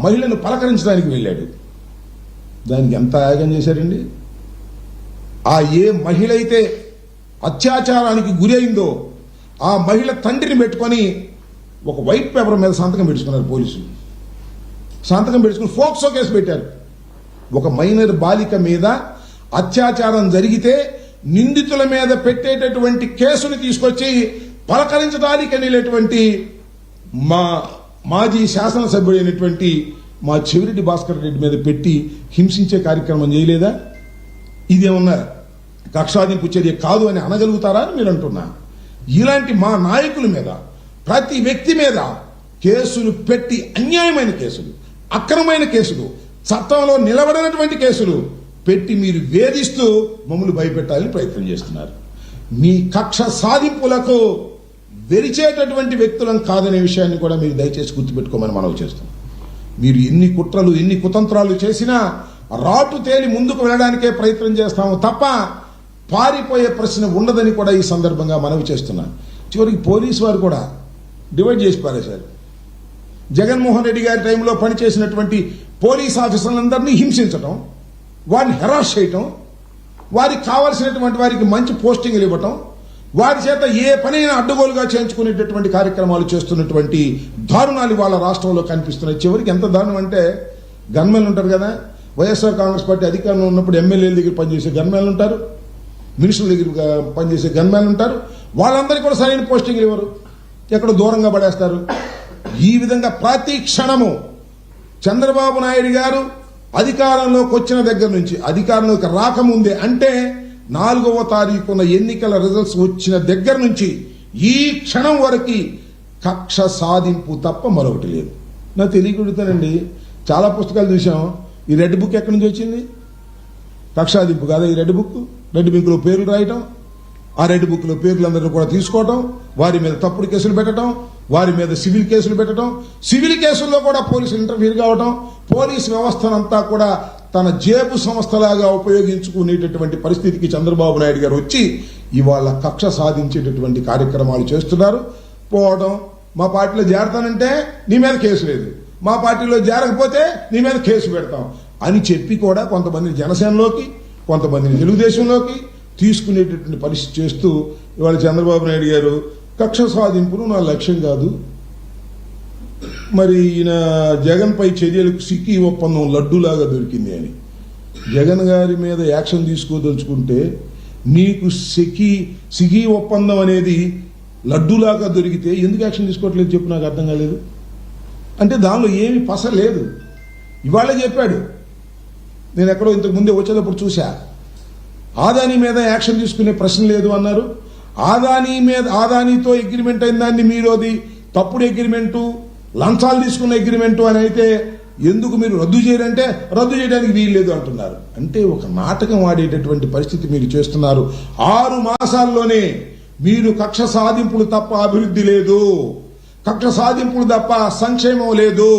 మహిళను పలకరించడానికి వెళ్ళాడు. దానికి ఎంత యాగం చేశారండి. ఆ ఏ మహిళ అయితే అత్యాచారానికి గురి అయిందో ఆ మహిళ తండ్రిని పెట్టుకొని ఒక వైట్ పేపర్ మీద సంతకం పెట్టుకున్నారు పోలీసులు. సంతకం పెట్టుకుని ఫోక్సో కేసు పెట్టారు. ఒక మైనర్ బాలిక మీద అత్యాచారం జరిగితే నిందితుల మీద పెట్టేటటువంటి కేసుని తీసుకొచ్చి పలకరించడానికి వెళ్ళేటువంటి మా మాజీ శాసనసభ్యుడైనటువంటి మా చెవిరెడ్డి భాస్కర్ రెడ్డి మీద పెట్టి హింసించే కార్యక్రమం చేయలేదా? ఇదేమన్నా కక్షాదింపు చర్య కాదు అని అనగలుగుతారా అని మీరు అంటున్నా. ఇలాంటి మా నాయకుల మీద ప్రతి వ్యక్తి మీద కేసులు పెట్టి అన్యాయమైన కేసులు, అక్రమమైన కేసులు, చట్టంలో నిలబడినటువంటి కేసులు పెట్టి మీరు వేధిస్తూ మమ్మల్ని భయపెట్టాలని ప్రయత్నం చేస్తున్నారు. మీ కక్ష సాధింపులకు వెరిచేటటువంటి వ్యక్తులం కాదనే విషయాన్ని కూడా మీరు దయచేసి గుర్తుపెట్టుకోమని మనవి చేస్తాం. మీరు ఎన్ని కుట్రలు ఎన్ని కుతంత్రాలు చేసినా రాటు తేలి ముందుకు వెళ్ళడానికే ప్రయత్నం చేస్తాము తప్ప పారిపోయే ప్రశ్న ఉండదని కూడా ఈ సందర్భంగా మనవి చేస్తున్నాను. చివరికి పోలీసు వారు కూడా డివైడ్ చేసి పారేశారు. జగన్మోహన్ రెడ్డి గారి టైంలో పనిచేసినటువంటి పోలీస్ ఆఫీసర్లందరినీ హింసించడం, వారిని హెరాస్ చేయటం, వారికి కావలసినటువంటి వారికి మంచి పోస్టింగ్లు ఇవ్వటం, వారి చేత ఏ పనైనా అడ్డగోలుగా చేయించుకునేటటువంటి కార్యక్రమాలు చేస్తున్నటువంటి దారుణాలు వాళ్ళ రాష్ట్రంలో కనిపిస్తున్నాయి. చివరికి ఎంత దారుణం అంటే గన్మెన్లు ఉంటారు కదా, వైఎస్ఆర్ కాంగ్రెస్ పార్టీ అధికారంలో ఉన్నప్పుడు ఎమ్మెల్యేల దగ్గర పనిచేసే గన్మెన్లు ఉంటారు, మినిస్టర్ల దగ్గర పనిచేసే గన్మెన్లు ఉంటారు. వాళ్ళందరికీ కూడా సరైన పోస్టింగ్లు ఇవ్వరు, ఎక్కడో దూరంగా పడేస్తారు. ఈ విధంగా ప్రతి క్షణము చంద్రబాబు నాయుడు గారు అధికారంలోకి వచ్చిన దగ్గర నుంచి అధికారంలోకి రాకముందే అంటే 4వ తారీఖున ఎన్నికల రిజల్ట్స్ వచ్చిన దగ్గర నుంచి ఈ క్షణం వరకు కక్ష సాధింపు తప్ప మరొకటి లేదు. నాకు తెలియకుండానండి, చాలా పుస్తకాలు చూసాం. ఈ రెడ్ బుక్ ఎక్కడి నుంచి వచ్చింది? కక్షాదింపు కాదా ఈ రెడ్ బుక్? రెడ్ బుక్ లో పేర్లు రాయటం, ఆ రెడ్ బుక్ లో పేర్లందరినీ కూడా తీసుకోవటం, వారి మీద తప్పుడు కేసులు పెట్టడం, వారి మీద సివిల్ కేసులు పెట్టడం, సివిల్ కేసుల్లో కూడా పోలీసులు ఇంటర్ఫీర్ కావటం, పోలీసు వ్యవస్థనంతా కూడా తన జేబు సంస్థలాగా ఉపయోగించుకునేటటువంటి పరిస్థితికి చంద్రబాబు నాయుడు గారు వచ్చి ఇవాళ కక్ష సాధించేటటువంటి కార్యక్రమాలు చేస్తున్నారు. పోవడం, మా పార్టీలో చేరతానంటే నీ మీద కేసు లేదు, మా పార్టీలో చేరకపోతే నీ మీద కేసు పెడతాం అని చెప్పి కూడా కొంతమంది జనసేనలోకి, కొంతమందిని తెలుగుదేశంలోకి తీసుకునేటటువంటి పరిస్థితి చేస్తూ ఇవాళ చంద్రబాబు నాయుడు గారు కక్ష సాధింపును నా లక్ష్యం కాదు, మరి ఈయన జగన్ పై చర్యలకు సిక్కి ఒప్పందం లడ్డూలాగా దొరికింది అని జగన్ గారి మీద యాక్షన్ తీసుకోదలుచుకుంటే నీకు సిగి ఒప్పందం అనేది లడ్డూలాగా దొరికితే ఎందుకు యాక్షన్ తీసుకోవట్లేదు చెప్పు, నాకు అర్థం కాలేదు. అంటే దానిలో ఏమి పస లేదు. ఇవాళ చెప్పాడు, నేను ఎక్కడో ఇంతకు ముందే వచ్చేటప్పుడు చూసా, ఆదాని మీద యాక్షన్ తీసుకునే ప్రశ్న లేదు అన్నారు. ఆదానితో అగ్రిమెంట్ అయిన దాన్ని మీరు అది తప్పుడు అగ్రిమెంటు, లంచాలు తీసుకున్న అగ్రిమెంటు అని అయితే ఎందుకు మీరు రద్దు చేయరంటే రద్దు చేయడానికి వీలు లేదు అంటున్నారు. అంటే ఒక నాటకం ఆడేటటువంటి పరిస్థితి మీరు చేస్తున్నారు. 6 మాసాల్లోనే మీరు కక్ష సాధింపులు తప్ప అభివృద్ధి లేదు, కక్ష సాధింపులు తప్ప సంక్షేమం లేదు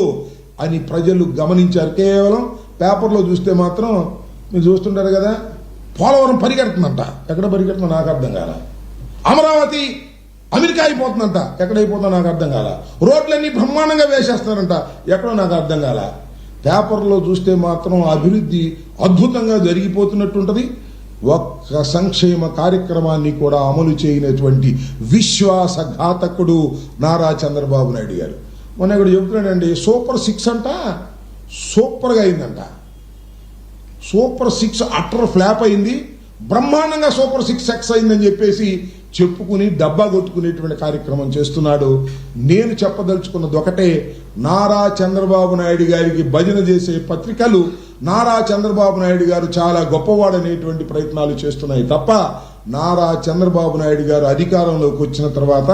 అని ప్రజలు గమనించారు. కేవలం పేపర్లో చూస్తే మాత్రం మీరు చూస్తుంటారు కదా, పోలవరం పరిగెడుతుందంట, ఎక్కడ పరిగెడుతుందో నాకు అర్థం కాల. అమరావతి అమెరికా అయిపోతుందంట, ఎక్కడైపోతుందో నాకు అర్థం కాల. రోడ్లన్నీ బ్రహ్మాండంగా వేసేస్తారంట, ఎక్కడో నాకు అర్థం కాల. పేపర్లో చూస్తే మాత్రం అభివృద్ధి అద్భుతంగా జరిగిపోతున్నట్టుంటది. ఒక్క సంక్షేమ కార్యక్రమాన్ని కూడా అమలు చేయనటువంటి విశ్వాసఘాతకుడు నారా చంద్రబాబు నాయుడు గారు. మొన్న ఇక్కడ చెబుతున్నాడండి, సూపర్ 6 అంట, సూపర్గా అయిందంట. సూపర్ 6 అట్టర్ ఫ్లాప్ అయింది, బ్రహ్మాండంగా సూపర్ 6 సక్సెస్ అయిందని చెప్పేసి చెప్పుకుని డబ్బా కొట్టుకునేటువంటి కార్యక్రమం చేస్తున్నాడు. నేను చెప్పదలుచుకున్నది ఒకటే, నారా చంద్రబాబు నాయుడు గారికి భజన చేసే పత్రికలు నారా చంద్రబాబు నాయుడు గారు చాలా గొప్పవాడనేటువంటి ప్రయత్నాలు చేస్తున్నాయి తప్ప నారా చంద్రబాబు నాయుడు గారు అధికారంలోకి వచ్చిన తర్వాత